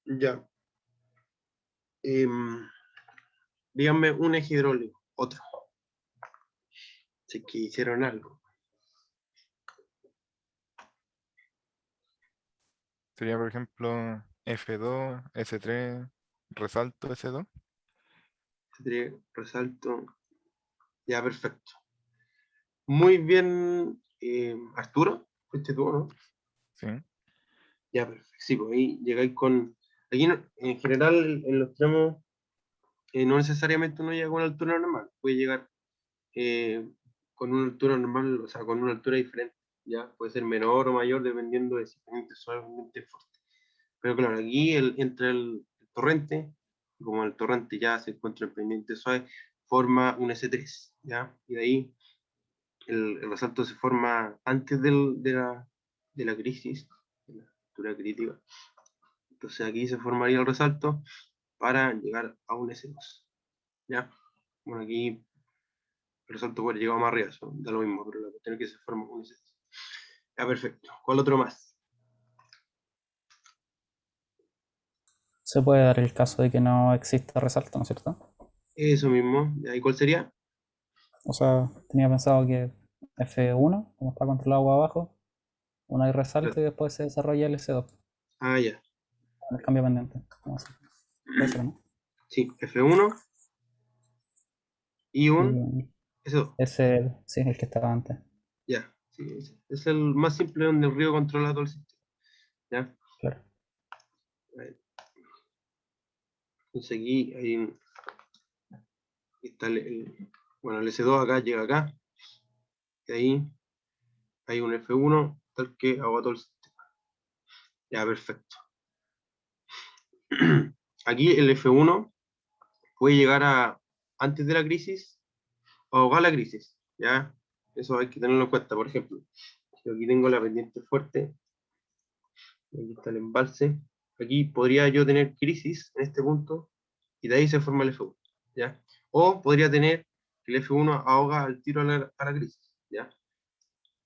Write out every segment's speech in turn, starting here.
Ya. Díganme un eje hidráulico, otro. Si es que hicieron algo. Sería, por ejemplo, F2, S3, resalto S2. Resalto. Ya, perfecto. Muy bien, Arturo. ¿Fuiste tú, no? Sí. Ya, perfecto. Sí, pues ahí llegáis con. Aquí en general, en los tramos, no necesariamente uno llega con una altura normal. Puede llegar eh, con una altura normal, o sea, con una altura diferente. Ya, puede ser menor o mayor dependiendo de si pendiente suave o pendiente fuerte. Pero claro, aquí entre el torrente, como el torrente ya se encuentra en pendiente suave, forma un S3, ¿ya? Y de ahí el resalto se forma antes de la crisis, de la altura crítica. Entonces aquí se formaría el resalto para llegar a un S2, ¿ya? Bueno, aquí el resalto puede llegar más arriba, eso da lo mismo, pero la cuestión es que se forma un S2. Ya, perfecto. ¿Cuál otro más? Se puede dar el caso de que no exista resalto, ¿no es cierto? Eso mismo. ¿Y cuál sería? O sea, tenía pensado que F1, como está controlado agua abajo, uno hay resalto y después se desarrolla el S2, Ah, ya. el cambio pendiente. Puede ser, ¿no? Sí, F1 y un Y S2. ese, sí, el que estaba antes. Ya, sí, es el más simple donde el río controla todo el sistema. ¿Ya? Claro. Entonces aquí está bueno, el S2 acá llega acá, y ahí hay un F1 tal que agota todo el sistema. Ya, perfecto. Aquí el F1 puede llegar a, antes de la crisis, a ahogar la crisis. ¿Ya? Eso hay que tenerlo en cuenta. Por ejemplo, si aquí tengo la pendiente fuerte, aquí está el embalse, aquí podría yo tener crisis en este punto, y de ahí se forma el F1. ¿Ya? O podría tener que el F1 ahoga al tiro a la crisis. ¿Ya?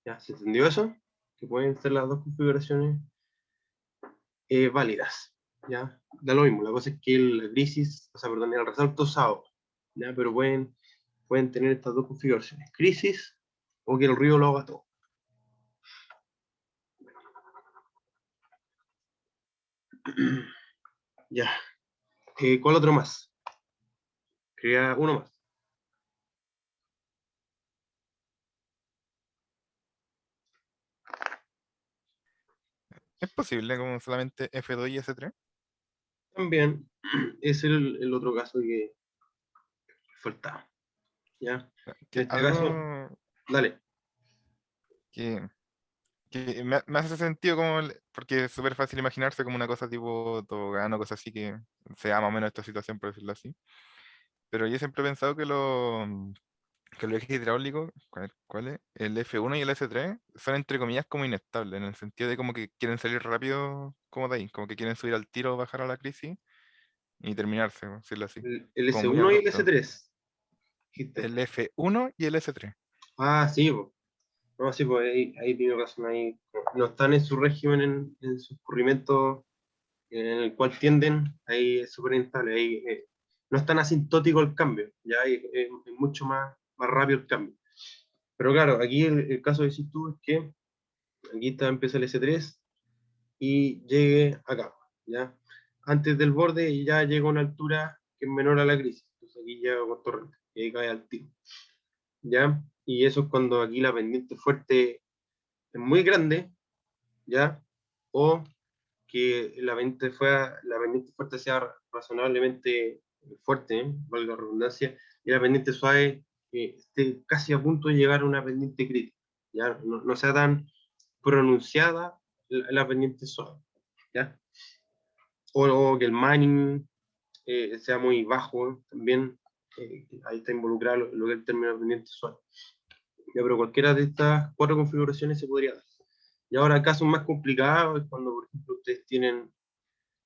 ¿Ya? ¿Se entendió eso? Que pueden ser las dos configuraciones válidas. ¿Ya? Da lo mismo, la cosa es que la crisis, o sea, perdón, el resalto se ahoga. ¿Ya? Pero pueden tener estas dos configuraciones, crisis o que el río lo haga todo. Ya. ¿Cuál otro más? Crea uno más. ¿Es posible como solamente F2 y S3? También es el otro caso que faltaba. ¿Ya? En Que este caso, algo dale. que, me hace sentido como porque es súper fácil imaginarse como una cosa tipo tobogán o cosas así que sea más o menos esta situación, por decirlo así. Pero yo siempre he pensado que los ejes hidráulicos, ¿cuál es? El F1 y el S3 son entre comillas como inestables, en el sentido de como que quieren salir rápido como de ahí, como que quieren subir al tiro o bajar a la crisis y terminarse, por decirlo así. El Como muy S1 y el abrupto. S3. Dijiste. El F1 y el S3. Ah, sí, po. No, sí, pues ahí tiene razón. Ahí no están en su régimen, en su escurrimiento en el cual tienden, ahí es súper inestable. Ahí no es tan asintótico el cambio, ya es mucho más rápido el cambio. Pero claro, aquí el caso que decís tú es que aquí empieza el S3 y llegue acá, ¿ya? Antes del borde ya llega a una altura que es menor a la crisis. Entonces aquí llega con torrente y ahí cae al tiro, ¿ya? Y eso es cuando aquí la pendiente fuerte es muy grande, ¿ya? O que la pendiente fuerte sea razonablemente fuerte, valga la redundancia, y la pendiente suave esté casi a punto de llegar a una pendiente crítica, ¿ya? No sea tan pronunciada la pendiente suave, ¿ya? O que el mining sea muy bajo también, ahí está involucrado lo que es el término de pendiente suave. Ya, pero cualquiera de estas cuatro configuraciones se podría dar. Y ahora casos más complicados es cuando, por ejemplo, ustedes tienen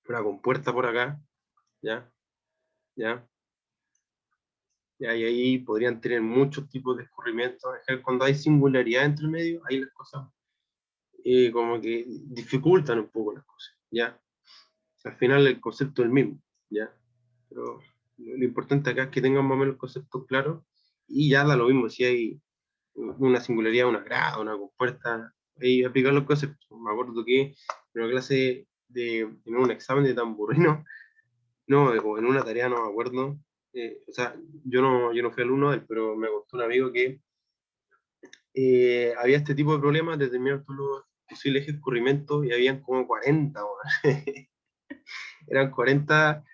una compuerta por acá, ¿ya? ¿Ya? ¿Ya? Y ahí podrían tener muchos tipos de escurrimientos. Cuando hay singularidad entre medio, ahí las cosas como que dificultan un poco las cosas, ¿ya? Al final el concepto es el mismo, ¿ya? Pero lo importante acá es que tengan más o menos el concepto claro y ya da lo mismo si hay una singularidad, una grada, una compuerta, y aplicar los conceptos. Me acuerdo que en una clase en un examen de tamburino, no, o en una tarea, no me acuerdo, o sea, yo no fui alumno de él, pero me contó un amigo que había este tipo de problemas, determinar todos los posibles ejes de escurrimiento y habían como 40, eran 40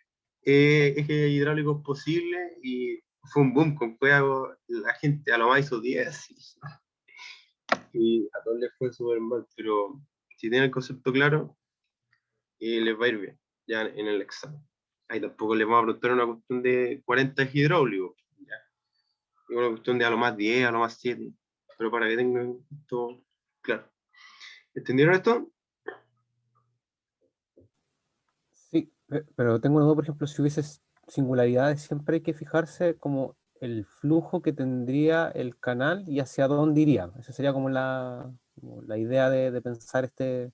ejes hidráulicos posibles y fue un boom con fuego, la gente a lo más hizo 10 y a todos les fue súper mal, pero si tienen el concepto claro, les va a ir bien ya en el examen. Ahí tampoco les vamos a preguntar una cuestión de 40 ejes hidráulicos, ya. Es una cuestión de a lo más 10, a lo más 7, pero para que tengan esto claro. ¿Entendieron esto? Sí, pero tengo una duda, por ejemplo, si hubiese singularidades, siempre hay que fijarse como el flujo que tendría el canal y hacia dónde iría. Esa sería como la idea de pensar estos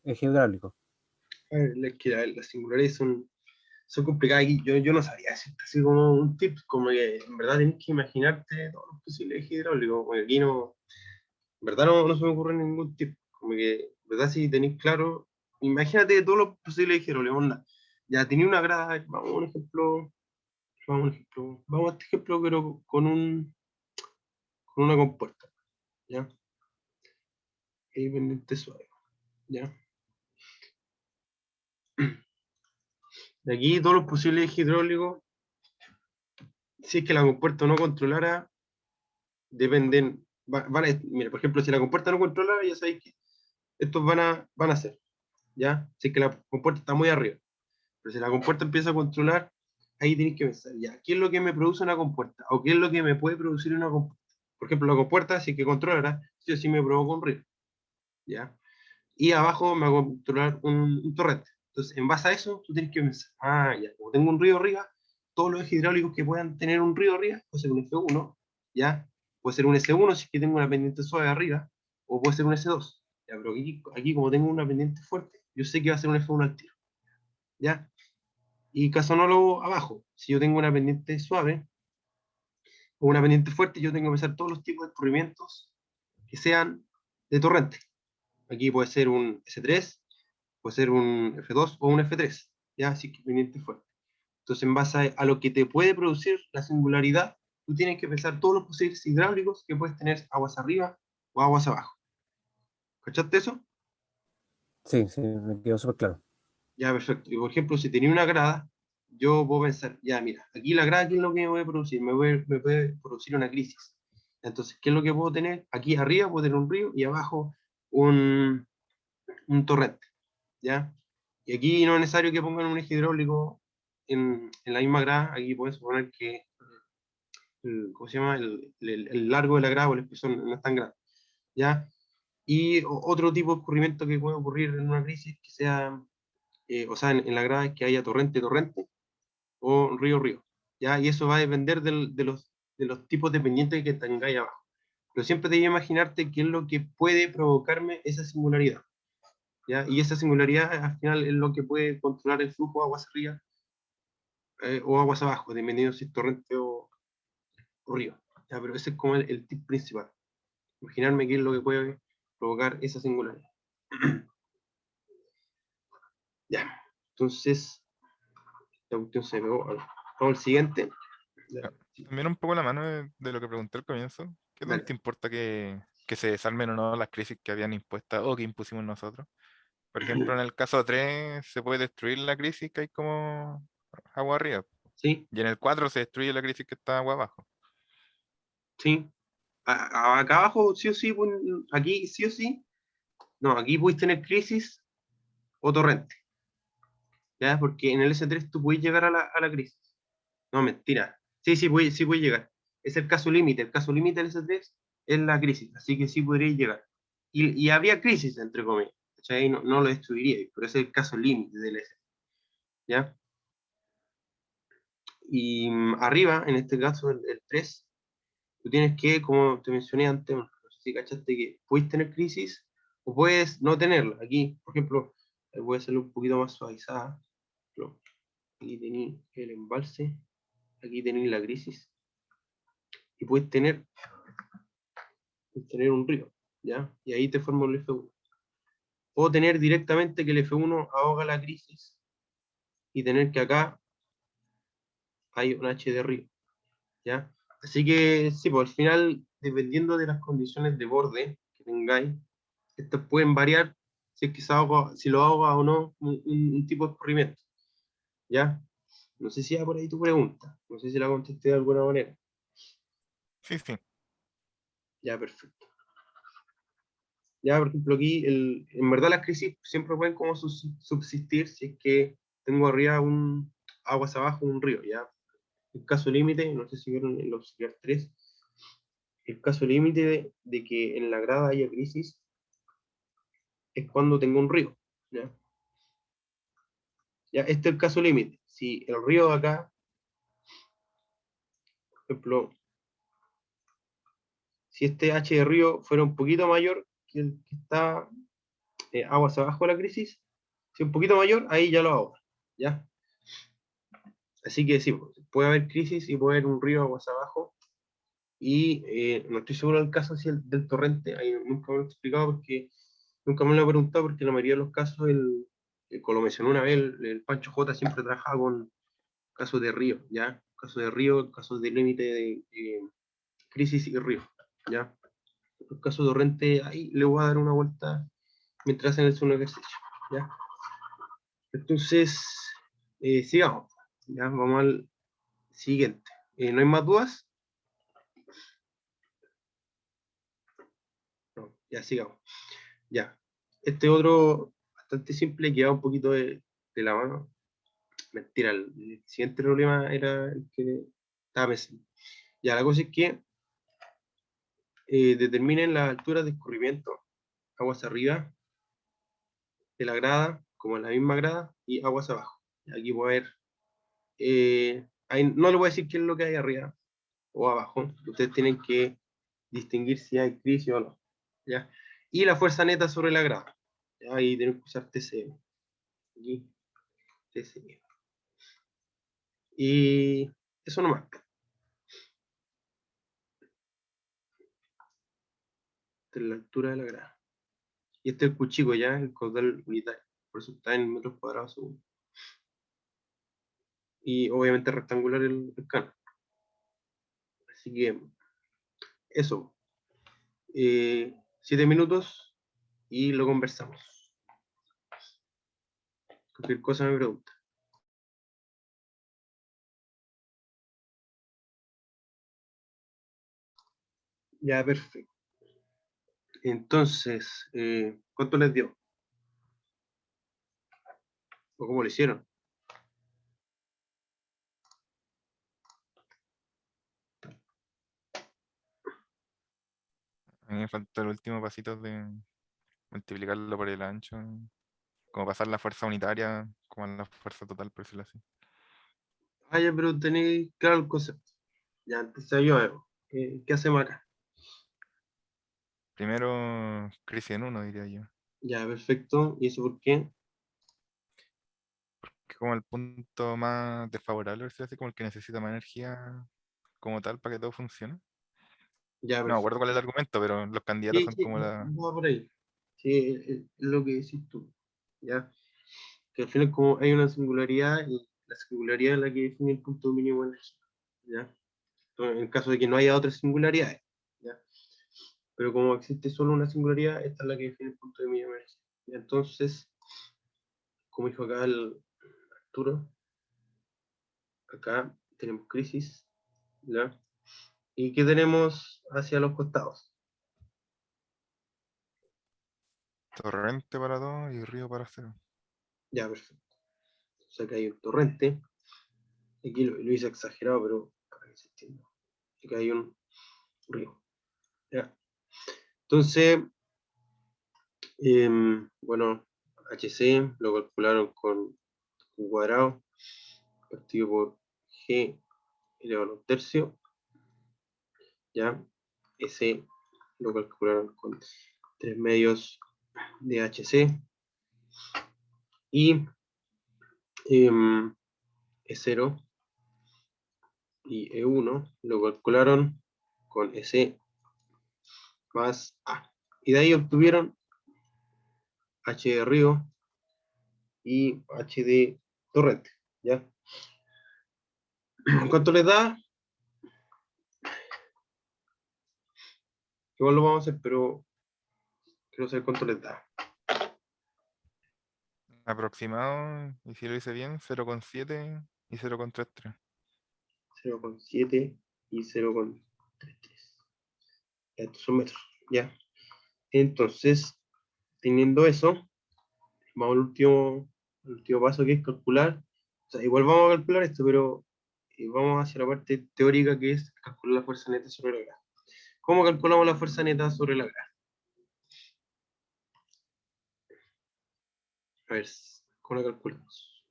ejes hidráulicos. A ver, es que las singularidades son complicadas y yo no sabía decirte así como un tip, como que en verdad tenés que imaginarte todos los posibles ejes hidráulicos, como que aquí no, en verdad no se me ocurre ningún tip, como que, en verdad si tenéis claro, imagínate todos los posibles ejes hidráulicos, onda, ya tenía una grada, vamos a un ejemplo, vamos a este ejemplo, pero con una compuerta, ¿ya? Ahí pendiente suave, ¿ya? De aquí todos los posibles ejes hidráulicos, si es que la compuerta no controlara, dependen, mira, por ejemplo, si la compuerta no controla, ya sabéis que estos van a ser, ¿ya? Si es que la compuerta está muy arriba. Pero si la compuerta empieza a controlar, ahí tenéis que pensar, ya, ¿qué es lo que me produce una compuerta? ¿O qué es lo que me puede producir una compuerta? Por ejemplo, la compuerta, si es que controlara, sí o sí me provoca un río, ¿ya? Y abajo me va a controlar un torrente. Entonces, en base a eso, tú tienes que pensar, ya, como tengo un río arriba, todos los ejes hidráulicos que puedan tener un río arriba, puede ser un F1, ¿ya? Puede ser un S1 si es que tengo una pendiente suave arriba, o puede ser un S2, ¿ya? Pero aquí como tengo una pendiente fuerte, yo sé que va a ser un F1 al tiro, ¿ya? Y caso análogo abajo, si yo tengo una pendiente suave o una pendiente fuerte, yo tengo que pensar todos los tipos de escurrimientos que sean de torrente. Aquí puede ser un S3, puede ser un F2 o un F3, ¿ya? Así que pendiente fuerte. Entonces, en base a lo que te puede producir la singularidad, tú tienes que pensar todos los posibles hidráulicos que puedes tener aguas arriba o aguas abajo. ¿Cachaste eso? Sí, sí, me quedó súper claro. Ya, perfecto. Y por ejemplo, si tenía una grada, yo puedo pensar, ya, mira, aquí la grada, ¿qué es lo que me puede producir? Me puede producir una crisis. Entonces, ¿qué es lo que puedo tener? Aquí arriba puedo tener un río y abajo un, un torrente, ¿ya? Y aquí no es necesario que pongan un eje hidráulico en la misma grada, aquí puedes suponer que, ¿cómo se llama? El largo de la grada o el espesor no es tan grande, ¿ya? Y otro tipo de escurrimiento que puede ocurrir en una crisis que sea, o sea, en la grada es que haya torrente o río, ¿ya? Y eso va a depender de los tipos de pendientes que tengáis abajo. Pero siempre te voy a imaginarte qué es lo que puede provocarme esa singularidad, ¿ya? Y esa singularidad al final es lo que puede controlar el flujo de aguas arriba o aguas abajo, dependiendo si es torrente o río, ¿ya? Pero ese es como el tip principal. Imaginarme qué es lo que puede provocar esa singularidad. Ya, entonces, la cuestión se pegó. Vamos al siguiente. Ah, también un poco la mano de lo que pregunté al comienzo. ¿Qué Dale. tanto importa que se desarmen o no las crisis que habían impuestas o que impusimos nosotros? Por ejemplo, en el caso 3 se puede destruir la crisis que hay como agua arriba. Sí, Y en el 4 se destruye la crisis que está agua abajo. sí. Acá abajo, sí o sí, aquí sí o sí. No, aquí puedes tener crisis o torrente, ¿ya? Porque en el S3 tú puedes llegar a la crisis. No, mentira. Sí puedes llegar. Es el caso límite. El caso límite del S3 es la crisis, así que sí podríais llegar. Y habría crisis, entre comillas. ¿Cachai? No lo destruiría, pero ese es el caso límite del S3, ¿ya? Y arriba, en este caso, el 3, tú tienes que, como te mencioné antes, no sé si cachaste que puedes tener crisis o puedes no tenerla. Aquí, por ejemplo, voy a hacerlo un poquito más suavizada. Aquí tenéis el embalse, aquí tenéis la crisis, y puedes tener un río, ¿ya? Y ahí te forma el F1. Puedo tener directamente que el F1 ahoga la crisis y tener que acá hay un H de río, ¿ya? Así que sí, pues al final, dependiendo de las condiciones de borde que tengáis, estas pueden variar si es que si lo ahoga o no un tipo de escurrimiento, ¿ya? No sé si va por ahí tu pregunta, no sé si la contesté de alguna manera. Sí, sí. Ya, perfecto. Ya, por ejemplo, aquí, en verdad las crisis siempre pueden como subsistir si es que tengo arriba aguas abajo un río, ¿ya? El caso límite, no sé si vieron el auxiliar 3, el caso límite de que en la grada haya crisis es cuando tengo un río, ¿ya? Ya, este es el caso límite. Si el río de acá, por ejemplo, si este H de río fuera un poquito mayor que el que está aguas abajo de la crisis, si un poquito mayor, ahí ya lo hago, ¿ya? Así que sí, puede haber crisis y puede haber un río aguas abajo. Y no estoy seguro del caso así del torrente, ahí nunca me lo he explicado porque nunca me lo he preguntado, porque la mayoría de los casos, como lo mencionó una vez, el Pancho J siempre trabajaba con casos de río, ¿ya? Casos de río, casos de límite de crisis y río, ¿ya? Los casos de torrente, ahí le voy a dar una vuelta mientras hacen el segundo ejercicio, ¿ya? Entonces, sigamos, ¿ya? Vamos al siguiente. ¿No hay más dudas? No, ya sigamos. Ya. Este otro, bastante simple, que va un poquito de la mano. Mentira, el siguiente problema era el que estaba pensando. Ya, la cosa es que determinen las alturas de escurrimiento, aguas arriba de la grada, como en la misma grada, y aguas abajo. Y aquí voy a ver, no le voy a decir qué es lo que hay arriba o abajo, ustedes tienen que distinguir si hay crisis o no, ¿ya? Y la fuerza neta sobre la grada, ¿ya? Ahí tienen que usar TCM, aquí, TCM. Y eso nomás. Esta es la altura de la grada. Y este es el cuchico ya, el caudal unitario, por eso está en metros cuadrados segundo. Y obviamente rectangular el canon. Así que eso. 7 minutos y lo conversamos. Cualquier cosa me pregunta. Ya, perfecto. Entonces, ¿cuánto les dio? ¿O cómo lo hicieron? A mí me faltó el último pasito de multiplicarlo por el ancho. Como pasar la fuerza unitaria como a la fuerza total, por decirlo así. Ah, ya, pero tenéis claro el concepto. Ya, entonces yo veo. ¿Qué hacemos acá? Primero, crisis en uno, diría yo. Ya, perfecto. ¿Y eso por qué? Que como el punto más desfavorable, por decirlo así, como el que necesita más energía como tal para que todo funcione. Ya, No me acuerdo perfecto. cuál es el argumento, pero los candidatos Sí, son sí, como la... va por ahí. Sí, es lo que decís tú. ¿Ya? Que al final como hay una singularidad, y la singularidad es la que define el punto mínimo de energía. ¿Ya? Entonces, en caso de que no haya otras singularidades. ¿Ya? Pero como existe solo una singularidad, esta es la que define el punto de mínimo de energía. ¿Ya? Entonces, como dijo acá el Arturo, acá tenemos crisis. ¿Ya? ¿Y qué tenemos hacia los costados? Torrente para 2 y río para 0. Ya, perfecto. O sea que hay un torrente. Aquí lo hice exagerado, pero para que se entienda. Aquí hay un río. ¿Ya? Entonces, bueno, HC lo calcularon con Q cuadrado partido por G elevado a un tercio. ¿Ya? S lo calcularon con 3 medios de HC. Y E0 y E1 lo calcularon con S más A. Y de ahí obtuvieron H de río y H de torrente. ¿Ya? ¿Cuánto les da? Igual lo vamos a hacer, pero quiero saber cuánto les da. Aproximado, y si lo hice bien, 0,7 y 0,33. 0,7 y 0,33. Estos son metros. ¿Ya? Entonces, teniendo eso, vamos al último paso, que es calcular. O sea, igual vamos a calcular esto, pero vamos hacia la parte teórica, que es calcular la fuerza neta sobre la grada. ¿Cómo calculamos la fuerza neta sobre la grada? A ver, ¿cómo la calculamos?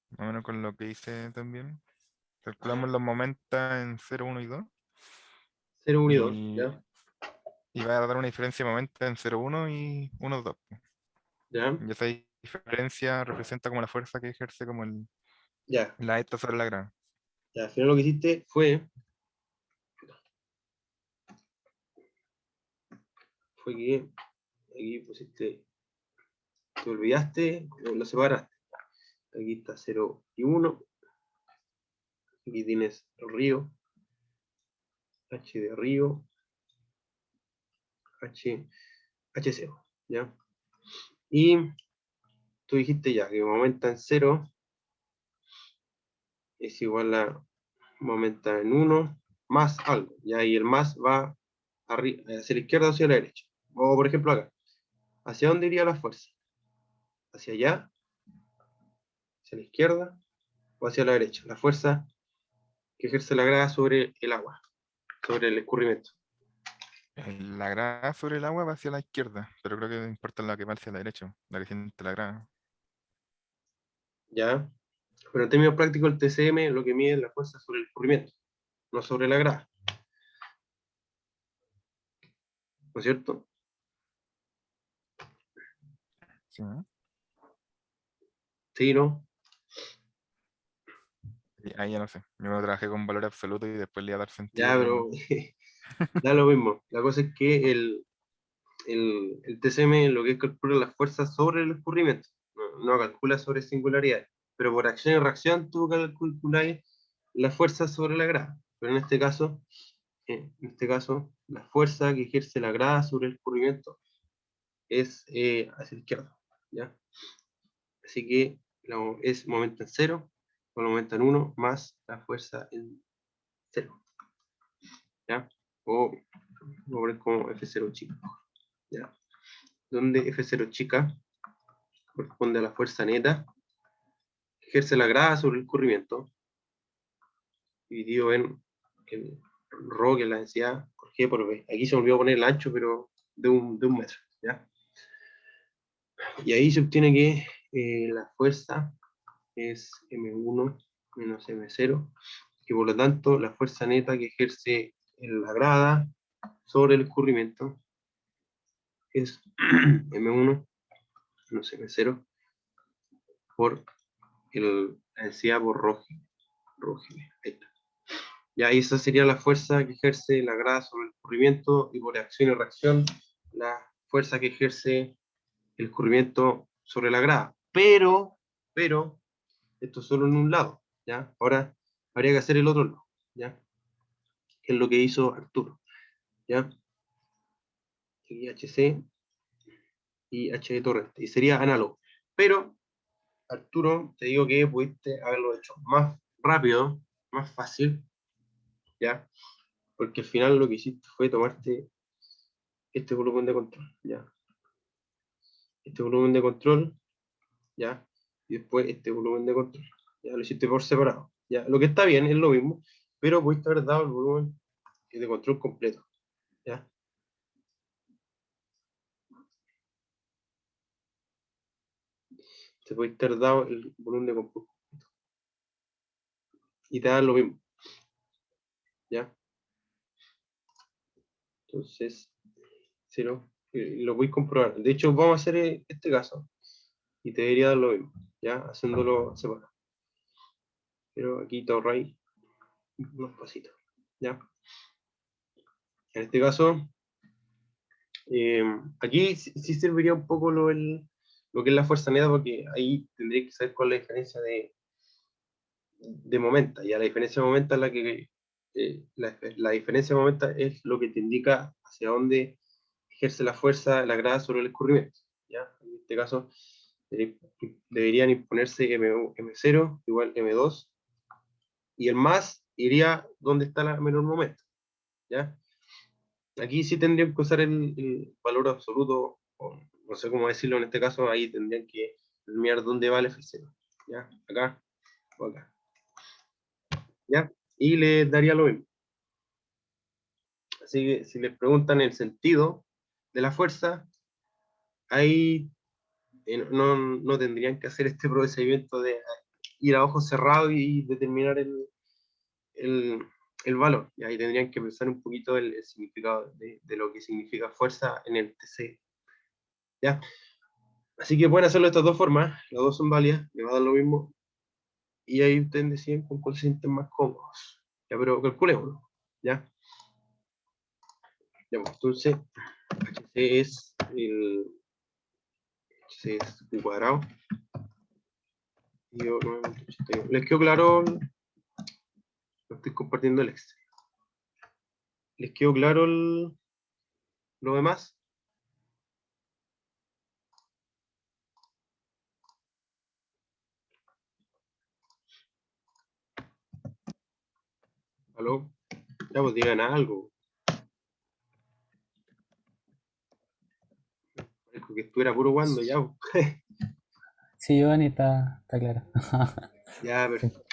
Más o menos con lo que hice también. Calculamos los momentos en 0, 1 y 2. 0, 1 y 2, Y, ¿ya? y va a dar una diferencia de momentos en 0, 1 y 1, 2. ¿Ya? Y esa diferencia representa como la fuerza que ejerce como Ya. la ETA sobre la grada. Ya, al final lo que hiciste fue que aquí pusiste, te olvidaste, lo separaste. Aquí está 0 y 1. Aquí tienes río, H de río, H0, ¿ya? Y tú dijiste ya que momenta en 0 es igual a momenta en 1 más algo, ¿ya? Y el más va hacia la izquierda o hacia la derecha. O por ejemplo acá, ¿hacia dónde iría la fuerza? ¿Hacia allá? ¿Hacia la izquierda? ¿O hacia la derecha? La fuerza que ejerce la grada sobre el agua, sobre el escurrimiento. La grada sobre el agua va hacia la izquierda, pero creo que importa la que va hacia la derecha, la que siente la grada. ¿Ya? Pero en términos prácticos, el TCM lo que mide es la fuerza sobre el escurrimiento, no sobre la grada. ¿No es cierto? ¿Sí, no? Sí, ¿no? Y ahí ya no sé. Yo no trabajé con valor absoluto y después le iba a dar Ya, sentido pero como. da lo mismo. La cosa es que el TCM lo que es calcula las fuerzas sobre el escurrimiento, no calcula sobre singularidades. Pero por acción y reacción tú calculas la fuerza sobre la grada. Pero en este caso, la fuerza que ejerce la grada sobre el escurrimiento es hacia la izquierda. ¿Ya? Así que es momento en 0, o momento en 1, más la fuerza en 0. ¿Ya? O lo poner como F0 chica. ¿Ya? Donde F0 chica corresponde a la fuerza neta que ejerce la grada sobre el escurrimiento, dividido en el ρ, que es la densidad por G por B. Aquí se me olvidó poner el ancho, pero de un metro. ¿Ya? Y ahí se obtiene que la fuerza es M1 menos M0, y por lo tanto la fuerza neta que ejerce en la grada sobre el escurrimiento es M1 menos M0 por la densidad por ρg. Ahí está. Ya, y esa sería la fuerza que ejerce la grada sobre el escurrimiento, y por acción y reacción la fuerza que ejerce el escurrimiento sobre la grada. Pero, esto solo en un lado, ¿ya? Ahora habría que hacer el otro lado, ¿ya? Que es lo que hizo Arturo, ¿ya? Aquí HC y H de torrente, y sería análogo. Pero, Arturo, te digo que pudiste haberlo hecho más rápido, más fácil, ¿ya? Porque al final lo que hiciste fue tomarte este volumen de control, ¿ya? Este volumen de control, ¿ya? Y después este volumen de control, ¿ya? Lo hiciste por separado, ¿ya? Lo que está bien, es lo mismo, pero pudiste haber dado el volumen de control completo, ¿ya? Te pudiste haber dado el volumen de control y te da lo mismo, ¿ya? Entonces, 0 lo voy a comprobar. De hecho, vamos a hacer este caso y te debería dar lo mismo, ¿ya? Haciéndolo separado. Pero aquí te ahorráis unos pasitos, ¿ya? En este caso, aquí sí serviría un poco lo que es la fuerza neta, porque ahí tendría que saber cuál es la diferencia de momenta. Ya la diferencia de momenta es la que la diferencia de momenta es lo que te indica hacia dónde ejerce la fuerza la grada sobre el escurrimiento. ¿Ya? En este caso, deberían imponerse M0 igual M2, y el más iría donde está la menor momento. ¿Ya? Aquí sí tendrían que usar el valor absoluto, o no sé cómo decirlo en este caso, ahí tendrían que mirar dónde va el F0. ¿Ya? Acá o acá. ¿Ya? Y le daría lo mismo. Así que si les preguntan el sentido de la fuerza, ahí no tendrían que hacer este procedimiento de ir a ojos cerrados y determinar el, el valor. Y ahí tendrían que pensar un poquito el significado de lo que significa fuerza en el TC. ¿Ya? Así que pueden hacerlo de estas dos formas, las dos son válidas, le va a dar lo mismo, y ahí ustedes deciden con cuál se sienten más cómodos. Ya, pero calculémoslo. ¿Ya? Ya, pues, entonces, HC es U cuadrado. Y yo, 9.81. ¿Les quedó claro? No estoy compartiendo el Excel. ¿Les quedó claro lo demás? ¿Aló? Ya, pues digan algo. Parece que estuviera puro cuando ya. Pues. Sí, Giovanni, está claro. Ya, perfecto.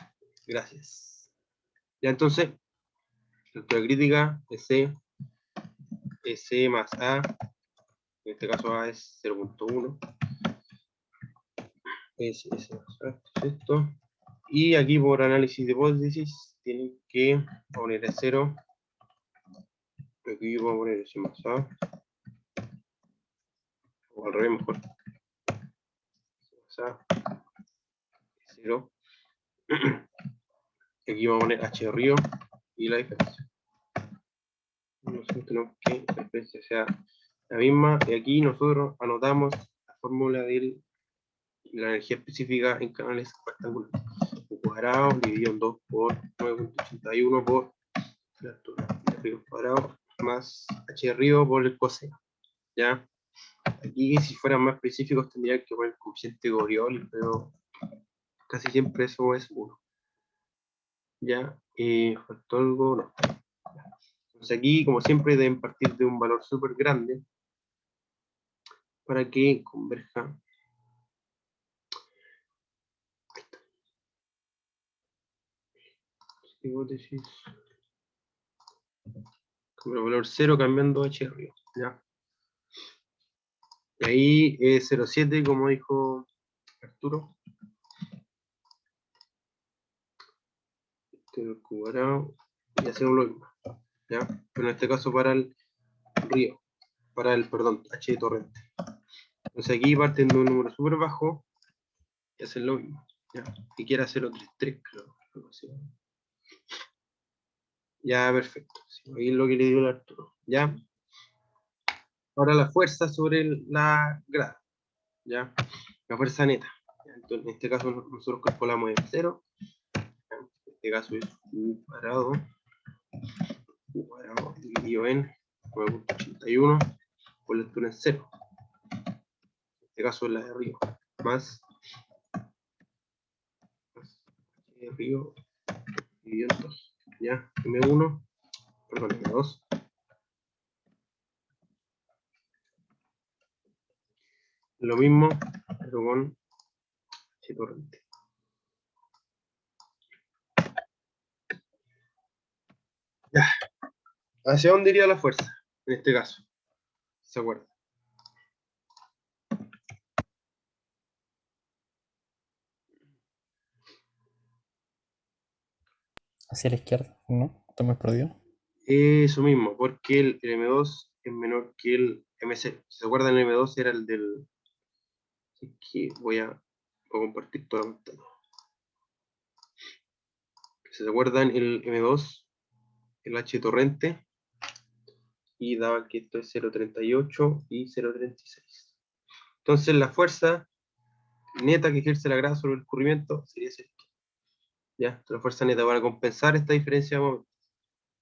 Gracias. Ya, entonces, la altura crítica es C más A. En este caso A es 0.1. Es S más A, esto. Y aquí por análisis de hipótesis tienen que poner el 0. Aquí voy a poner S más A. O al revés mejor. S más A. 0. Aquí vamos a poner H de río y la diferencia. Nosotros tenemos que la diferencia sea la misma, y aquí nosotros anotamos la fórmula de la energía específica en canales rectangulares. U cuadrado dividido en 2 por 9.81 por la altura de río cuadrado más H de río por el coseno. ¿Ya? Aquí si fueran más específicos tendrían que poner el coeficiente Coriolis, pero casi siempre eso es 1. ¿Ya? ¿Faltó algo? No. Entonces aquí, como siempre, deben partir de un valor súper grande para que converja. Hipótesis. Con el valor 0 cambiando H arriba. ¿Ya? Y ahí 0,7, como dijo Arturo. Este es el cuadrado. Y hacemos lo mismo. ¿Ya? Pero en este caso para el río. Para el, perdón, H de torrente. Entonces aquí parten de un número súper bajo y hacen lo mismo. ¿Ya? Y quiera 0,33, creo. Ya, perfecto. Sí, ahí es lo que le dio el Arturo. ¿Ya? Ahora la fuerza sobre la grada. ¿Ya? La fuerza neta. ¿Ya? Entonces, en este caso nosotros calculamos el 0. En este caso es U cuadrado dividido en 9.81 por la altura en 0. En este caso es la de arriba. Más de arriba dividido en 2. ¿Ya? M1, perdón, M2. Lo mismo, pero con H torrente. Ya. ¿Hacia dónde iría la fuerza? En este caso. ¿Se acuerdan? Hacia la izquierda, ¿no? ¿Estamos perdidos? Eso mismo, porque el M2 es menor que el M0. Si se acuerdan, el M2 era el del... Así que voy a compartir toda la pantalla. Si se acuerdan, el M2, el H torrente, y daba que esto es 0,38 y 0,36. Entonces la fuerza neta que ejerce la grasa sobre el escurrimiento sería esta. ¿Ya? Entonces, la fuerza neta para compensar esta diferencia de momentos.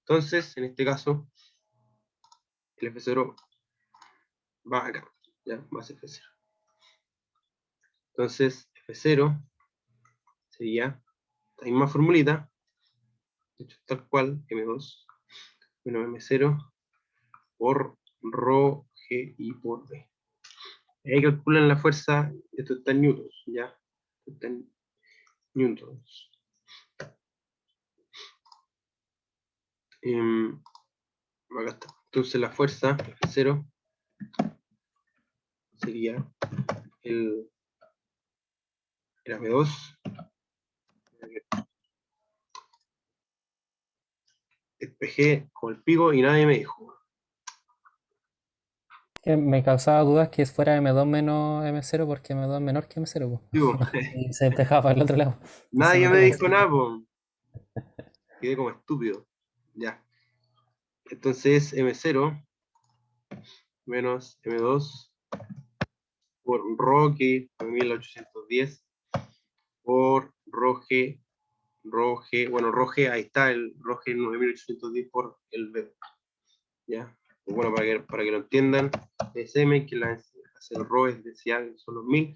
Entonces, en este caso, el F0 va acá, ¿ya? Más F0. Entonces, F0 sería la misma formulita, de hecho, tal cual, M2 menos M0 por ρ, G y por B. Ahí calculan la fuerza, esto está en newtons, ¿ya? Esto está en newtons. Acá está. Entonces la fuerza F0 sería el M2 despejé con el pico y nadie me dijo. Me causaba dudas que fuera M2 menos M0 porque M2 es menor que M0, po. Digo, Y se despejaba para el otro lado. Entonces nadie no me tiene dijo nada, po. Quedé como estúpido. Ya. Entonces M0 menos M2 por ρ, que fue 1810, por ρg, bueno, ρg, ahí está, el ρg 9810 por el B. ¿Ya? Bueno, para que lo entiendan, es M, que el ρ es decía, son los 1000,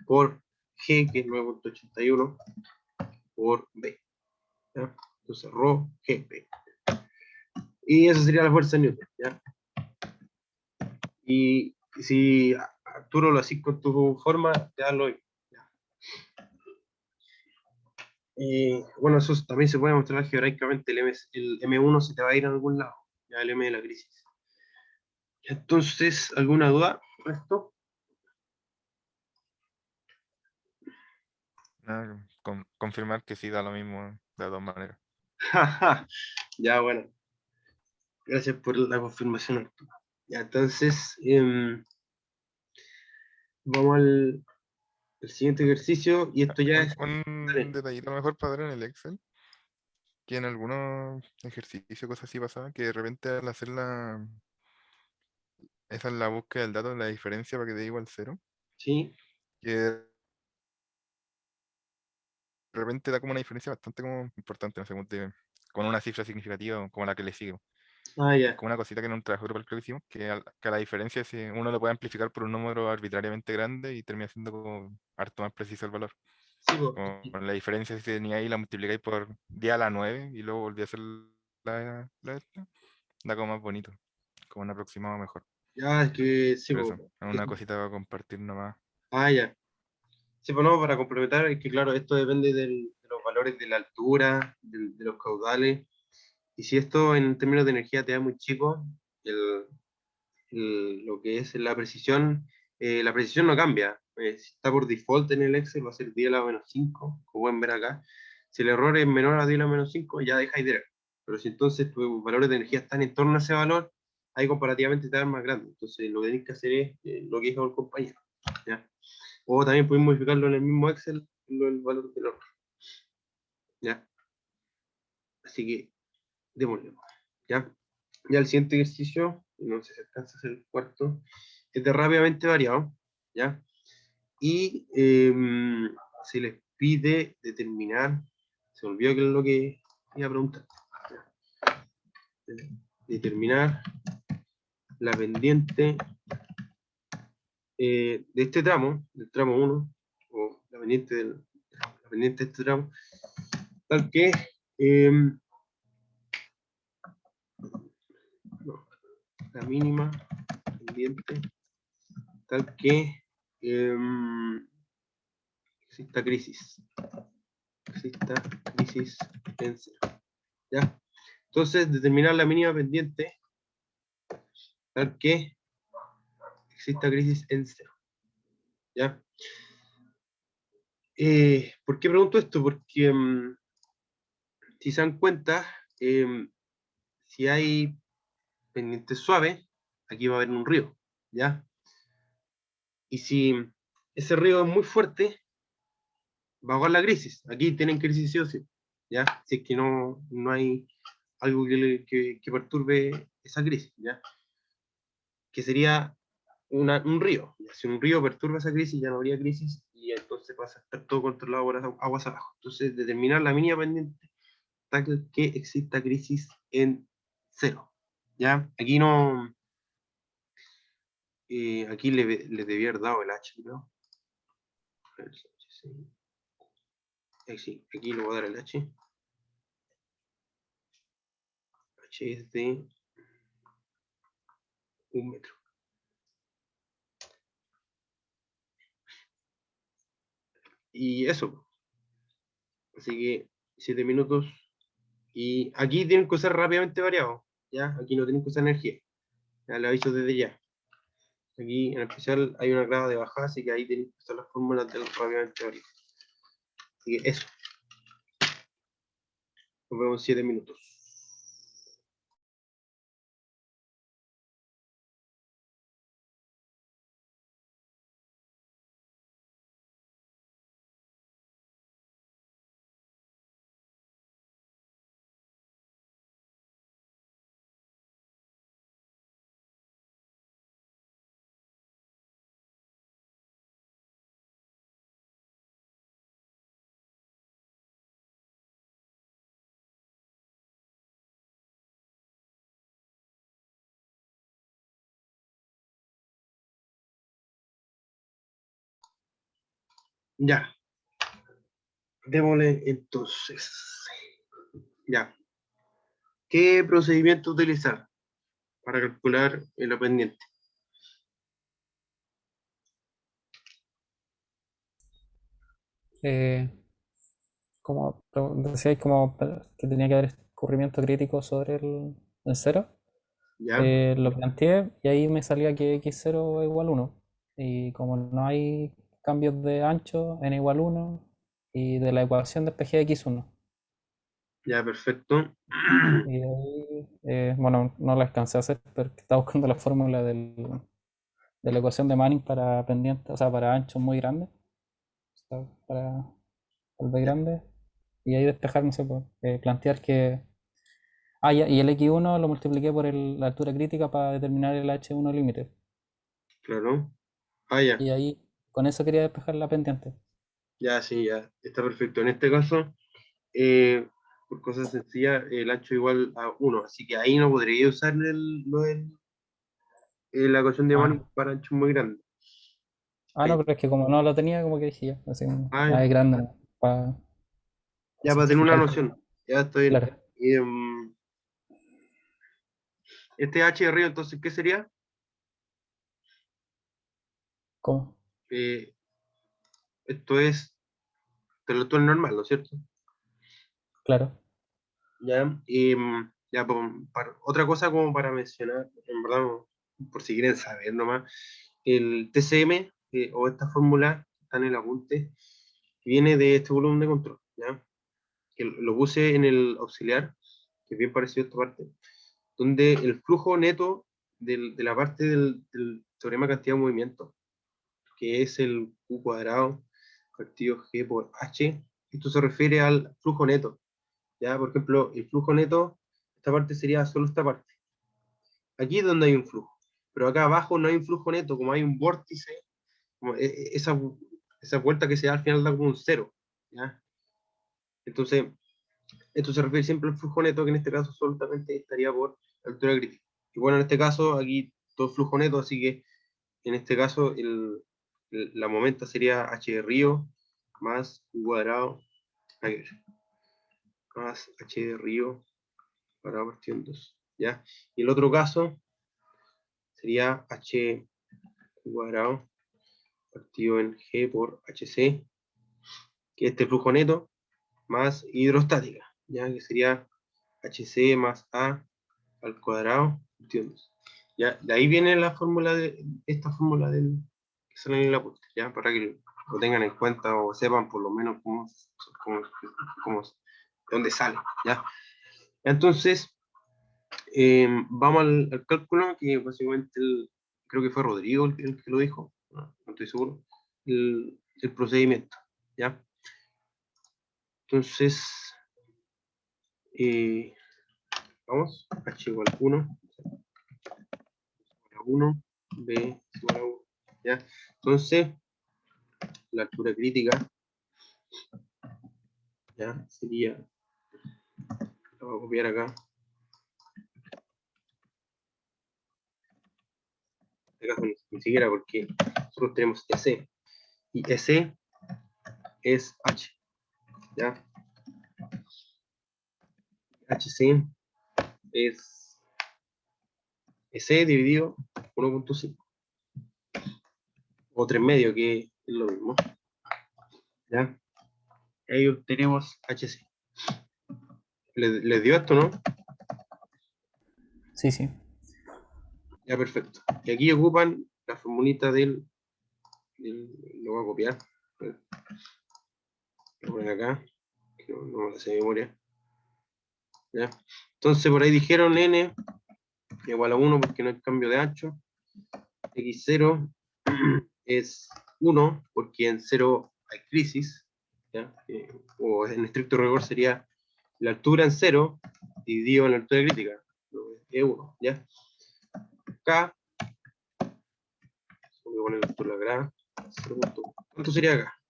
por G, que es 9.81, por B. ¿Ya? Entonces, ρ, G, B. Y eso sería la fuerza en Newton, ¿ya? Y si Arturo lo haces con tu forma, ya lo oí. Y bueno, eso también se puede mostrar geográficamente. El M1 se te va a ir a algún lado, ya el M de la crisis. Entonces, ¿alguna duda con esto? Nada, confirmar que sí da lo mismo de todas maneras. Ya, bueno. Gracias por la confirmación, Arturo. Ya, entonces, vamos al siguiente ejercicio, y esto ya es... Un Dale. detallito a lo mejor para ver en el Excel, que en algunos ejercicios, cosas así pasaba, que de repente al hacer esa es la búsqueda del dato, la diferencia para que te dé igual cero, Sí. que de repente da como una diferencia bastante como importante, no sé, con una cifra significativa como la que le sigue. Ah, ya. Como una cosita que en un trabajo grupal creo que hicimos, que a la diferencia si uno lo puede amplificar por un número arbitrariamente grande y termina siendo como harto más preciso el valor. Sí, po. Como la diferencia si tenía ahí la multiplicáis por 10 a la 9 y luego volví a hacer la esta, da como más bonito, como un aproximado mejor. Ya, es que sí, Pero po. eso, es una cosita para compartir nomás. Ah, ya. Sí, pues no, para complementar, es que claro, esto depende de los valores de la altura, de los caudales, y si esto en términos de energía te da muy chico, lo que es la precisión no cambia. Si está por default en el Excel, va a ser 10 a la menos 5, como pueden ver acá. Si el error es menor a 10 a la menos 5, ya deja de ir. Pero si entonces tus valores de energía están en torno a ese valor, ahí comparativamente te dan más grande. Entonces lo que tenéis que hacer es lo que dijo el compañero, ¿ya? O también pueden modificarlo en el mismo Excel, el valor del error, ¿ya? Así que démosle, ¿ya? Ya el siguiente ejercicio, no sé si alcanza a ser el cuarto, es de rápidamente variado, ¿ya? Y se les pide determinar, se olvidó que es lo que iba a preguntar, determinar la pendiente de este tramo, del tramo 1, o la pendiente de este tramo, tal que no, la mínima pendiente, tal que exista crisis en cero, ¿ya? Entonces, determinar la mínima pendiente tal que exista crisis en cero, ¿ya? ¿Por qué pregunto esto? Porque si se dan cuenta, si hay pendientes suaves, aquí va a haber un río, ¿ya? Y si ese río es muy fuerte, va a ahogar la crisis. Aquí tienen crisis sí o sí, ¿ya? Si es que no hay algo que perturbe esa crisis, ¿ya? Que sería un río. Si un río perturba esa crisis, ya no habría crisis y entonces pasa a estar todo controlado por aguas abajo. Entonces, determinar la mínima pendiente hasta que exista crisis en cero. ¿Ya? Aquí no... aquí le debía haber dado el H, ¿no? Sí, aquí le voy a dar el H. H es de 1 metro. Y eso. Así que 7 minutos. Y aquí tienen que usar rápidamente variado. ¿Ya? Aquí no tienen que usar energía. Ya lo aviso desde ya. Aquí en especial hay una grada de bajada, así que ahí tienen que usar las fórmulas del rápidamente variado. Así que eso. Nos vemos en 7 minutos. Ya. Démosle entonces. Ya. ¿Qué procedimiento utilizar para calcular la pendiente? Eh, como decíais, como que tenía que haber escurrimiento crítico sobre el cero. ¿Ya? Lo planteé y ahí me salía que x0 es igual 1. Y como no hay cambios de ancho, n igual 1. Y de la ecuación despejé x1. Ya, perfecto. Y de ahí, bueno, no la alcancé a hacer, pero estaba buscando la fórmula de la ecuación de Manning para pendientes, o sea, para anchos muy grandes. O sea, para el B grande. Y ahí despejar, no sé, pues, plantear que. Ah, ya, y el x1 lo multipliqué por la altura crítica para determinar el h1 límite. Claro. Ah, ya. Y ahí, con eso quería despejar la pendiente. Ya, sí, ya. Está perfecto. En este caso, por cosas sencillas, el ancho igual a 1. Así que ahí no podría usar la ecuación de Manning Ah, para anchos muy grandes. no, Ahí. pero es que como no lo tenía, como que dije ya, así, Ah, es ya. grande, para Ya, para tener una simplificar. noción. Ya estoy bien. Claro, Este H de arriba, entonces, ¿qué sería? ¿cómo? Eh, esto es el normal, ¿no es cierto? Claro. Ya, ya otra cosa como para mencionar, en verdad, por si quieren saber nomás, el TCM o esta fórmula que está en el apunte viene de este volumen de control, ¿ya? Que lo puse en el auxiliar, que es bien parecido a esta parte, donde el flujo neto de la parte del teorema de cantidad de movimiento, que es el Q cuadrado partido G por H, esto se refiere al flujo neto. ¿Ya? Por ejemplo, el flujo neto, esta parte sería solo esta parte. Aquí es donde hay un flujo. Pero acá abajo no hay un flujo neto, como hay un vórtice, como esa vuelta que se da al final da como un cero. ¿Ya? Entonces, esto se refiere siempre al flujo neto, que en este caso solamente estaría por altura crítica. Y bueno, en este caso, aquí todo es flujo neto, así que en este caso la momenta sería h de río más u cuadrado más h de río para partido en 2, ¿ya? Y el otro caso sería h cuadrado partido en g por hc, que es este flujo neto, más hidrostática, ¿ya? Que sería hc más a al cuadrado partido en 2. ¿Ya? De ahí viene la fórmula esta fórmula que sale en el apunte, ¿ya? Para que lo tengan en cuenta o sepan por lo menos cómo dónde sale, ¿ya? Entonces, Vamos al cálculo, que básicamente creo que fue Rodrigo el que lo dijo, no estoy seguro, el procedimiento, ¿ya? Entonces, vamos, h igual a 1, a 1, b es igual a 1, ¿ya? Entonces, la altura crítica, ¿ya? Sería, lo voy a copiar acá, ni siquiera porque nosotros tenemos EC, y EC es H, ¿ya? HC es EC dividido 1.5, o 3 medio, que es lo mismo, ¿ya? Ahí obtenemos HC. ¿Les dio esto, no? Sí, sí. Ya, perfecto. Y aquí ocupan la formulita lo voy a copiar. Lo ponen acá, que no me la sé de memoria. ¿Ya? Entonces por ahí dijeron n igual a 1 porque no hay cambio de ancho. X0 es 1 porque en 0 hay crisis. ¿Ya? O en estricto rigor sería la altura en 0 dividido en la altura crítica. Es 1. ¿Ya? K, voy a poner la altura acá. ¿Cuánto sería acá?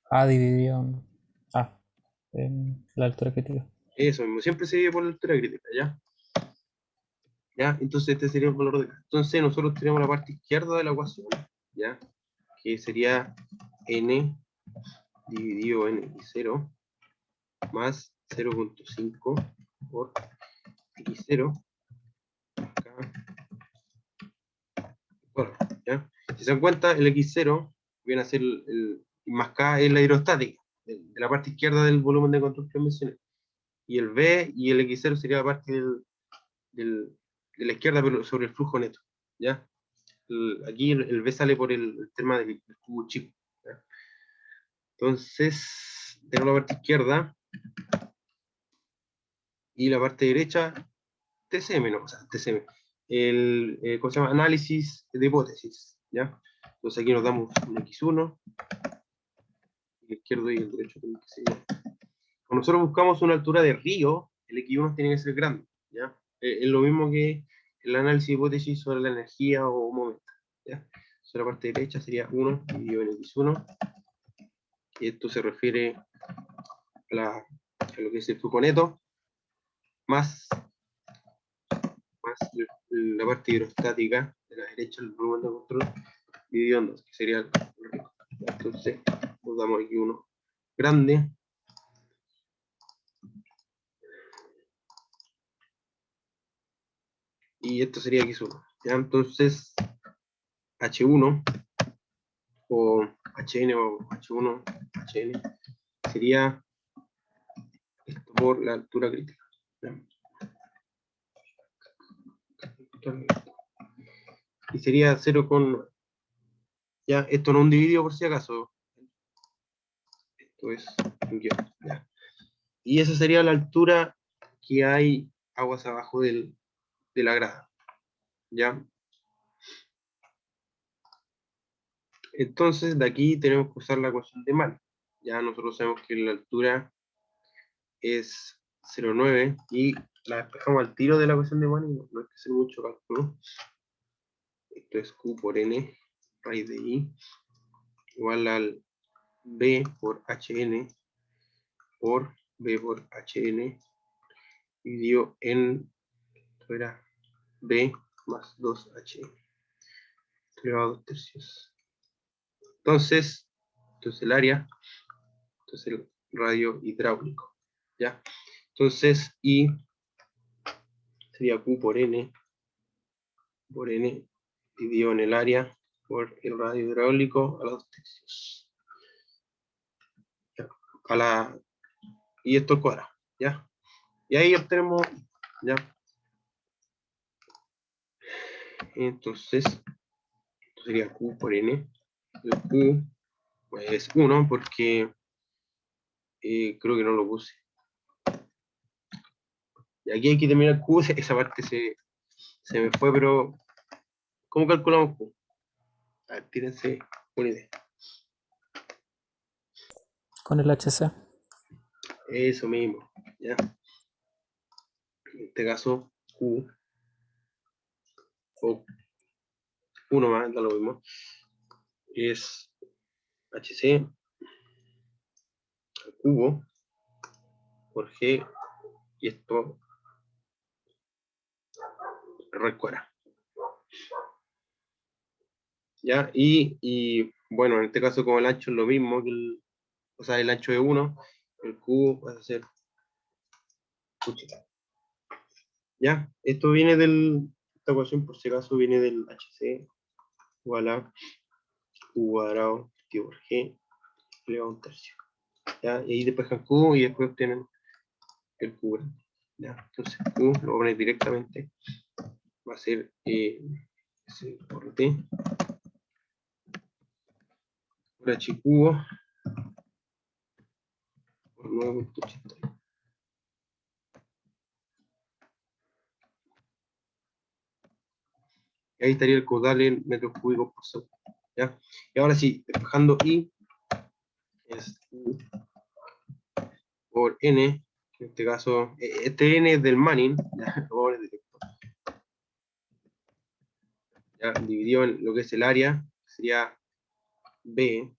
A dividido en A, en la altura crítica. Eso mismo, siempre se divide por la altura crítica, ¿ya? ¿Ya? Entonces este sería el valor de acá. Entonces nosotros tenemos la parte izquierda de la ecuación, ¿ya? Que sería n dividido en x0 más 0.5 por x0 acá, bueno, ¿ya? Si se dan cuenta, el x0 viene a ser más k es la hidrostática, de la parte izquierda del volumen de control que mencioné. Y el b y el x0 sería la parte de la izquierda, pero sobre el flujo neto, ¿ya? Aquí el B sale por el tema del cubo chico, ¿ya? Entonces, tenemos la parte izquierda y la parte derecha, TCM, no, o sea, TCM. ¿Cómo se llama? Análisis de hipótesis, ¿ya? Entonces aquí nos damos un X1, el izquierdo y el derecho. Cuando nosotros buscamos una altura de río, el X1 tiene que ser grande, ¿ya? Es lo mismo que el análisis de hipótesis sobre la energía o momento, ¿ya? Entonces la parte derecha sería 1 dividido en X1, y esto se refiere a lo que es el flujo neto, más la parte hidrostática de la derecha, el volumen de control, dividido en 2, que sería el río. Entonces, nos damos aquí uno grande, y esto sería X1. ¿Ya? Entonces, H1 o HN o H1, HN sería esto por la altura crítica. ¿Ya? Y sería 0 con... Ya, esto no es un dividido por si acaso. Esto es un guión. ¿Ya? Y esa sería la altura que hay aguas abajo de la grada. ¿Ya? Entonces, de aquí tenemos que usar la ecuación de Manning. Ya nosotros sabemos que la altura es 0,9 y la despejamos al tiro de la ecuación de Manning, no hay que hacer mucho cálculo. Esto es Q por N raíz de I igual al B por HN por B por HN dividido en, esto era B más 2HN elevado a 2 tercios. Entonces, esto es el área, esto es el radio hidráulico, ¿ya? Entonces, I sería Q por N dividido en el área por el radio hidráulico a los 2 tercios. ¿Ya? Y esto al cuadrado, ¿ya? Y ahí obtenemos, ¿ya? Entonces, esto sería Q por N. El Q pues, es 1 porque creo que no lo puse. Y aquí hay que terminar Q, esa parte se me fue, pero ¿cómo calculamos Q? A ver, tírense una idea. Con el HC. Eso mismo, ¿ya? En este caso, Q, o 1 más, da lo mismo, es HC al cubo por G, y esto R cuadrado. ¿Ya? Y bueno, en este caso, como el ancho es lo mismo que o sea, el ancho de 1, el cubo va a ser. ¿Ya? Esto viene esta ecuación, por si acaso, viene del HC igual a Q cuadrado por G elevado a un tercio. ¿Ya? Y ahí despejan Q y después obtienen el Q grande. ¿Ya? Entonces Q lo ponen directamente, va a ser S por T por H cubo por 9.80. Y ahí estaría el caudal en metros cúbicos por segundo. ¿Ya? Y ahora sí, despejando I es U por N, en este caso, este N es del Manning, ¿ya? Lo voy a poner directo. ¿Ya? Dividido en lo que es el área, sería B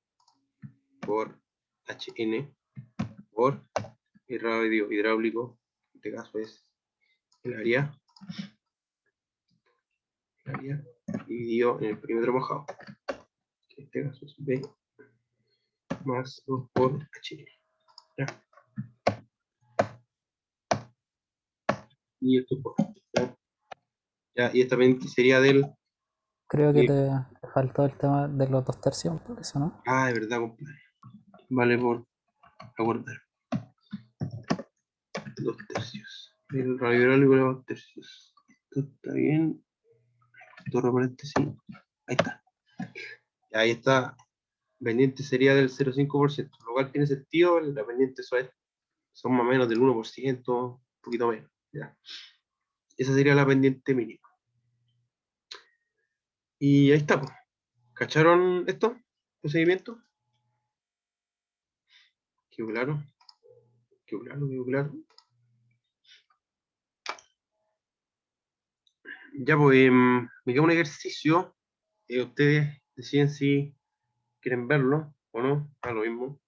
por HN por el radio hidráulico, en este caso es el área dividido en el perímetro mojado, en este caso es B más 2 por HN. ¿Ya? Y esto por, ¿ya? ¿Ya? Y esta pendiente sería del. Creo que te faltó el tema de los 2 tercios, por eso, ¿no? Es verdad, compadre. Vale por acordar. 2 tercios. El radio hidráulico era 2 tercios. Esto está bien. Torre paréntesis. Ahí está. Y ahí está. Pendiente sería del 0,5%, lo cual tiene sentido. La pendiente son más o menos del 1%, un poquito menos. ¿Ya? Esa sería la pendiente mínima. Y ahí está, pues. ¿Cacharon esto? ¿Procedimiento? Qué claro. Qué claro, qué claro. Ya, pues, me queda un ejercicio. Ustedes deciden si quieren verlo o no, a lo mismo.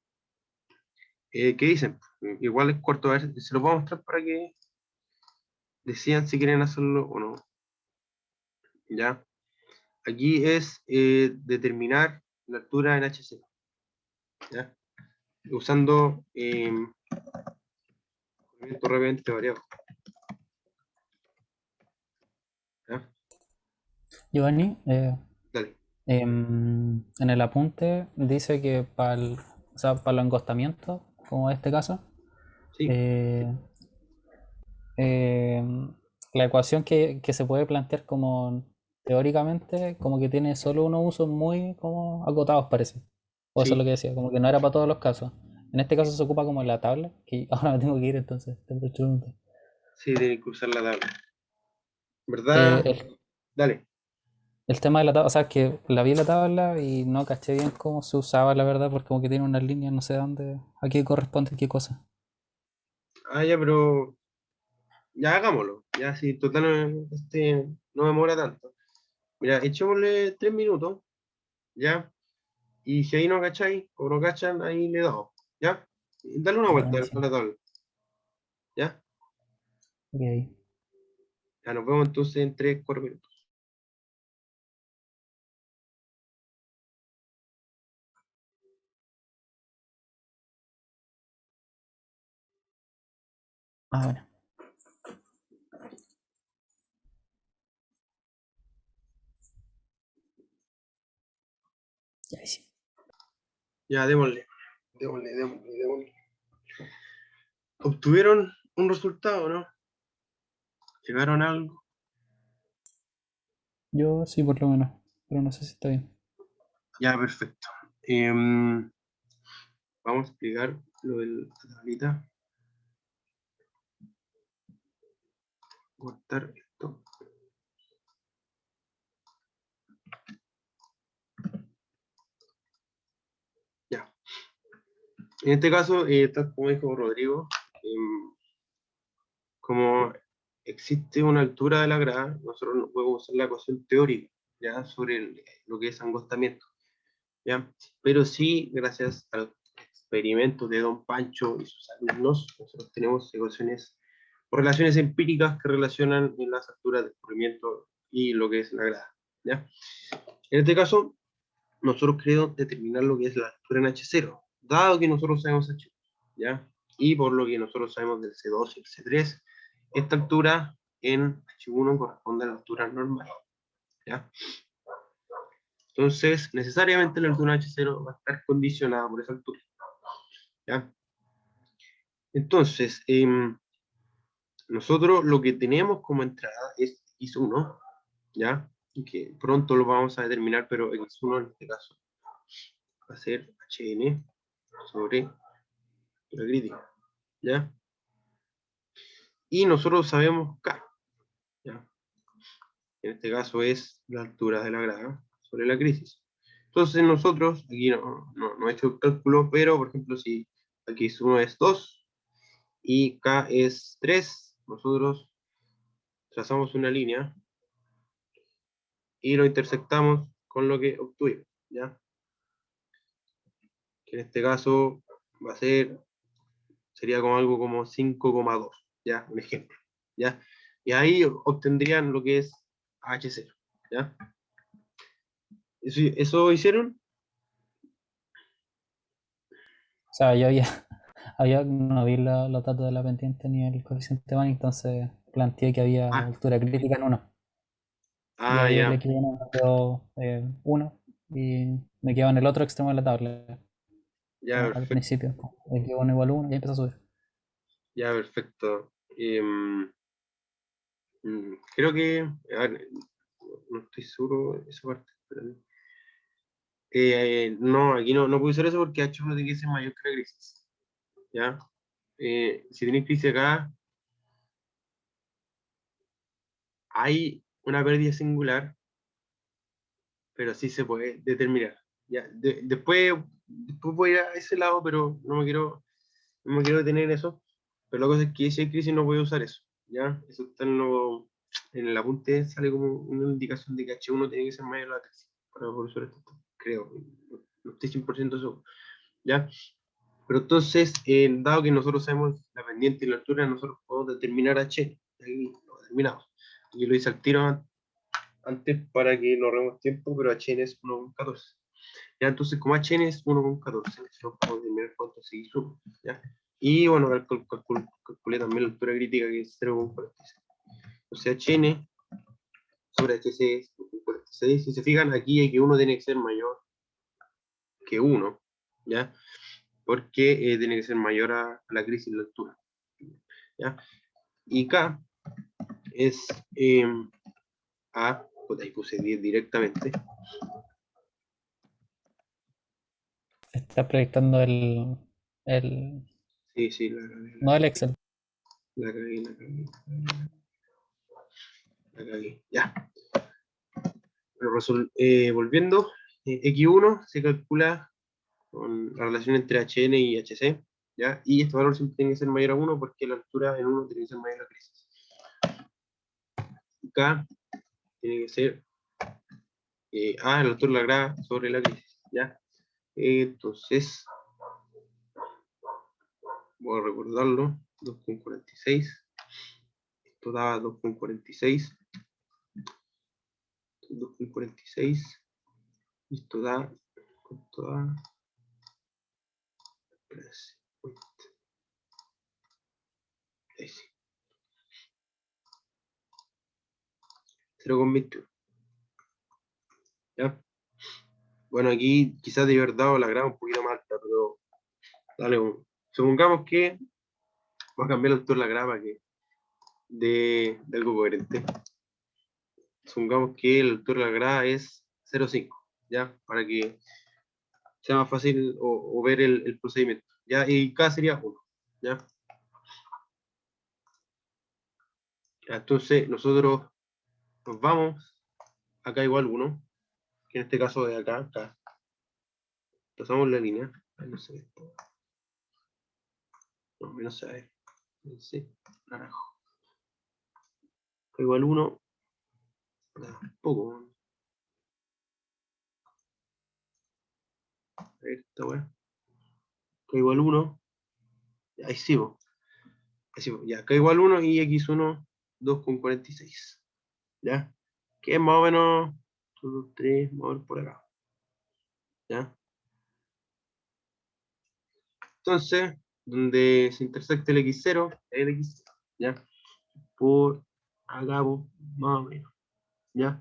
¿Qué dicen? Igual es corto, a ver, se los voy a mostrar para que decidan si quieren hacerlo o no. ¿Ya? Aquí es determinar la altura en HC. ¿Ya? Usando movimiento rápidamente variado. ¿Ya? Giovanni, Dale. en el apunte dice que para el, o sea, para los engostamientos, como en este caso, Sí, eh, eh, la ecuación que se puede plantear como teóricamente, como que tiene solo unos usos muy como acotados, parece. O eso es lo sí, que decía, como que no era para todos los casos. En este caso se ocupa como en la tabla, que ahora me tengo que ir, entonces te pregunto. sí, tiene que usar la tabla. Eh, ¿Verdad? el, Dale. el tema de la tabla, o sea, que la vi la tabla y no caché bien cómo se usaba, la verdad, porque como que tiene unas líneas, no sé dónde, a qué corresponde qué cosa. Ya, pero ya hagámoslo. Ya, si total no demora tanto. Mira, echémosle 3 minutos, ¿ya? Y si ahí no cacháis o no cachan, ahí le damos, ¿ya? Dale una Ya, vuelta a buenísimo. la tabla, ¿ya? Ok. Ya nos vemos entonces en 3, 4 minutos. Ah, bueno. Ya, sí. Ya, démosle. Démosle. ¿Obtuvieron un resultado, no? ¿Llegaron a algo? Yo sí, por lo menos, pero no sé si está bien. Ya, perfecto. Vamos a explicar lo de la tablita. cortar esto. Ya. En este caso, tal como dijo Rodrigo, como existe una altura de la grada, nosotros no podemos usar la ecuación teórica, ¿ya? Sobre lo que es angostamiento, ¿ya? Pero sí, gracias al experimento de Don Pancho y sus alumnos, nosotros tenemos ecuaciones o relaciones empíricas que relacionan en las alturas de escurrimiento y lo que es la grada, ¿ya? En este caso, nosotros queremos determinar lo que es la altura en H0, dado que nosotros sabemos H1, ¿ya? Y por lo que nosotros sabemos del C2 y el C3, esta altura en H1 corresponde a la altura normal, ¿ya? Entonces, necesariamente la altura H0 va a estar condicionada por esa altura, ¿ya? Entonces, nosotros lo que tenemos como entrada es X1, ¿ya? Y que pronto lo vamos a determinar, pero X1 en este caso va a ser Hn sobre la crítica, ¿ya? Y nosotros sabemos K, ¿ya? En este caso es la altura de la grada sobre la crisis. Entonces nosotros, aquí no he hecho el cálculo, pero por ejemplo si aquí X1 es 2 y K es 3, nosotros trazamos una línea y lo intersectamos con lo que obtuvimos, ¿ya? Que en este caso va a ser, sería como algo como 5,2, ¿ya? Un ejemplo, ¿ya? Y ahí obtendrían lo que es H0, ¿ya? ¿Eso hicieron? O sea, yo ya, no vi los datos de la pendiente ni el coeficiente Manning, entonces planteé que había Ah, altura crítica en 1. Y ahí el ya, X1 me quedó 1 y me quedó en el otro extremo de la tabla, ya, al perfecto, principio. X1 igual 1 y empieza a subir. ya, perfecto. Creo que, a ver, no estoy seguro de esa parte, pero, no, aquí no puedo usar eso porque H1 tiene que ser mayor que la crisis, ¿ya? Si tenéis crisis acá, hay una pérdida singular, pero sí se puede determinar. Ya, después voy a ir a ese lado, pero no me quiero detener en eso. Pero la cosa es que si hay crisis no voy a usar eso. ¿Ya? Eso está en el apunte, sale como una indicación de que H1 tiene que ser mayor a la crisis. Para poder usar esto, creo. No estoy 100% seguro. ¿Ya? Pero entonces, dado que nosotros sabemos la pendiente y la altura, nosotros podemos determinar H. Ahí lo determinamos. Y lo hice al tiro antes para que no ahorremos tiempo, pero HN es 1,14. Ya, entonces como HN es 1,14, no podemos determinar cuánto se hizo, ¿ya? Y bueno, calculé también la altura crítica que es 0,46. Entonces HN sobre HC es 0,46. Si se fijan, aquí hay que uno tiene que ser mayor que 1, ¿ya? Porque tiene que ser mayor a la crisis de la altura, ¿ya? Y K es A, pues ahí puse 10 directamente. Está proyectando Sí, no el Excel. la cagué. Ya. Bueno, volviendo, X1 se calcula con la relación entre HN y HC, ¿ya? Y este valor siempre tiene que ser mayor a 1 porque la altura en 1 tiene que ser mayor a la crisis. K tiene que ser la altura de la grada sobre la crisis, ¿ya? Entonces, voy a recordarlo, 2,46. Esto da 2,46. 2,46. Esto da, ¿cuánto da? Ahí sí. 0,21. ¿Ya? Bueno, aquí quizás de verdad la graba un poquito más alta, pero dale, supongamos que va a cambiar la altura de la grava que de algo coherente. Supongamos que la altura de la grava es 0,5, ¿ya? Para que sea más fácil o ver el procedimiento, ¿ya? Y K sería 1, ¿ya? Entonces nosotros nos vamos acá igual 1, que en este caso de acá. Pasamos la línea. Ay, no sé esto. No, menos se ve. Sí, naranjo. Acá igual 1. Poco. A ver, esta weá. Acá igual 1. Ahí sí, po. Ahí sí, po. Ya, acá igual 1 y x1, 2,46. ¿Ya? Que es más o menos 2, 3, vamos a ver por acá. ¿Ya? Entonces, donde se intersecta el x0, el x0. ¿Ya? Por acá, po, más o menos. ¿Ya?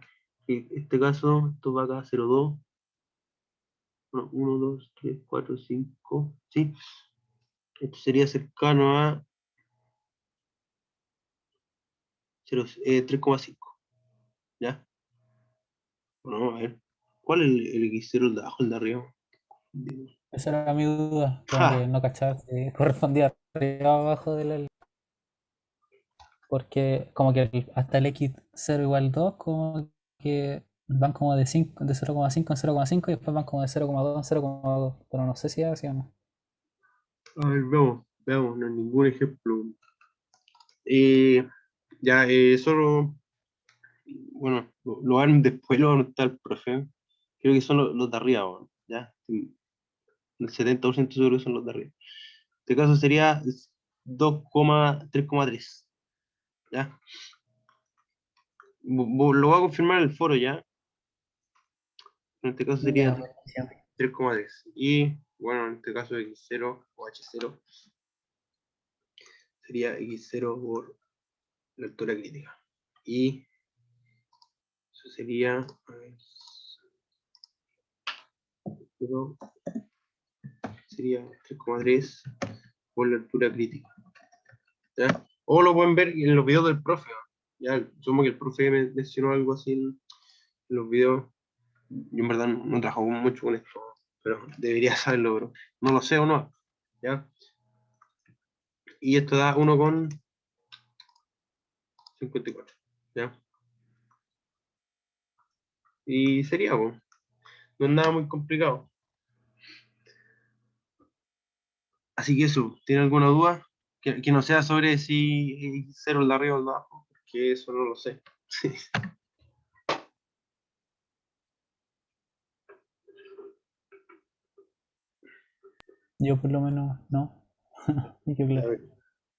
En este caso, esto va acá 0,2. 1, 2, 3, 4, 5. ¿Sí? Esto sería cercano a 3,5. ¿Ya? Bueno, vamos a ver. ¿Cuál es el X0, el de abajo, el de arriba? Esa era mi duda, como ¡Ja! que no cachaba si correspondía arriba o abajo porque como que hasta el X0 igual 2, como que van como de 5, de 0,5 en 0,5 y después van como de 0,2 en 0,2, pero no sé si es así o no. A ver, veamos, no hay ningún ejemplo. Ya, solo, bueno, lo van después, lo anotar el profe. Creo que son los de arriba, bueno, ¿ya? El 70% seguro que son los de arriba. En este caso sería 3,3. ¿Ya? Lo voy a confirmar en el foro, ¿ya? En este caso sería Ya, buenísimo. 3,3. Y bueno, en este caso X0 o H0 sería X0 por la altura crítica. Y eso sería, a ver, sería 3,3 por la altura crítica. ¿Ya? O lo pueden ver en los videos del profe. Ya, supongo que el profe mencionó algo así en los videos. Yo en verdad no trabajo mucho con esto, pero debería saberlo, pero no lo sé o no. ¿Ya? Y esto da 1,54. ¿Ya? Y sería, pues, no es nada muy complicado. Así que eso, ¿tiene alguna duda? Que no sea sobre si 0 el de arriba o el de abajo, porque eso no lo sé. Yo por lo menos no. Ni que A claro. ver,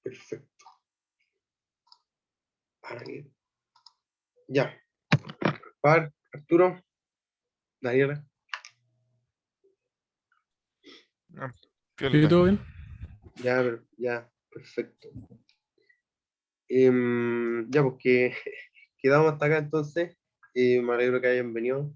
perfecto. Ahora que- Ya. Arturo, Daniela. Ah, ¿Sí, piola. todo bien? Ya, perfecto. Ya, pues que quedamos hasta acá entonces. Me alegro que hayan venido.